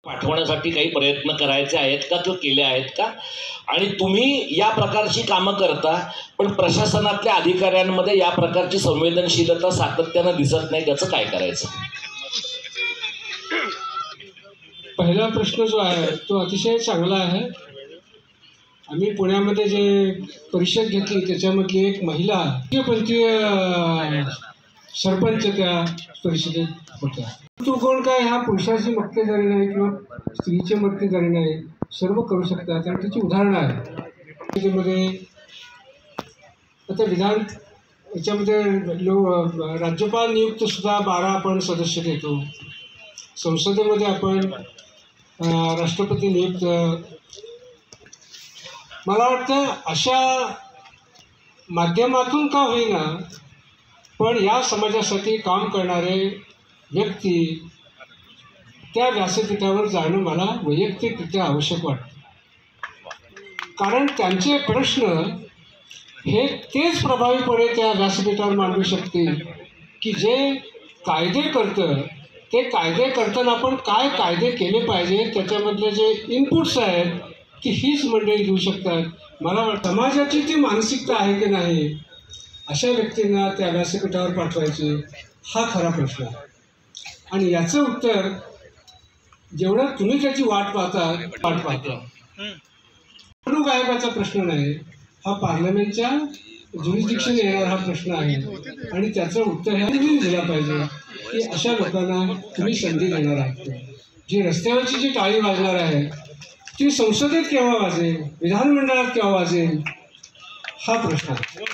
पाठवण्यासाठी काही प्रयत्न करायचे आहेत का किंवा केले आहेत का? आणि तुम्ही या प्रकारची कामं करता पण प्रशासनातल्या अधिकाऱ्यांमध्ये या प्रकारची संवेदनशीलता सातत्यानं दिसत नाही, त्याचं काय करायचं? पहिला प्रश्न जो आहे तो अतिशय चांगला आहे. आम्ही पुण्यामध्ये जे परिषद घेतली त्याच्यामधली एक महिला पंथीय सरपंच त्या परिषदेत होत्या. तो कोण काय हा पुरुषाची मक्तेदारी नाही किंवा स्त्रीची मक्तेदारी नाही, सर्व करू शकतात आणि त्याची उदाहरणं आहेत. त्याच्यामध्ये आता विधान याच्यामध्ये राज्यपाल नियुक्त सुद्धा 12 आपण सदस्य देतो. संसदेमध्ये आपण राष्ट्रपती नियुक्त. मला वाटतं अशा माध्यमातून का होईना पण या समाजासाठी काम करणारे व्यक्ती त्या व्यासपीठावर जाणं मला वैयक्तिकरित्या आवश्यक वाटतं. कारण त्यांचे प्रश्न हे तेच प्रभावीपणे त्या व्यासपीठावर मांडू शकतील की जे कायदे करतं ते कायदे करताना आपण काय कायदे केले पाहिजे त्याच्यामधले जे इनपुट्स आहेत की हीच मंडळी देऊ शकतात. मला वाटतं समाजाची ती मानसिकता आहे की नाही अशा व्यक्तींना त्या व्यासपीठावर पाठवायचे हा खरा प्रश्न आहे. आणि याचं उत्तर जेवढं तुम्ही त्याची वाट पाहता निवडणूक आयोगाचा प्रश्न नाही, हा पार्लमेंटच्या ज्युरिस्डिक्शन येणारा हा प्रश्न आहे. आणि त्याचं उत्तर ह्या दिला पाहिजे की अशा लोकांना तुम्ही संधी देणार आहात. जी रस्त्यावरची जी टाळी वाजणार आहे ती संसदेत केव्हा वाजेल, विधानमंडळात केव्हा वाजेल, हा प्रश्न आहे.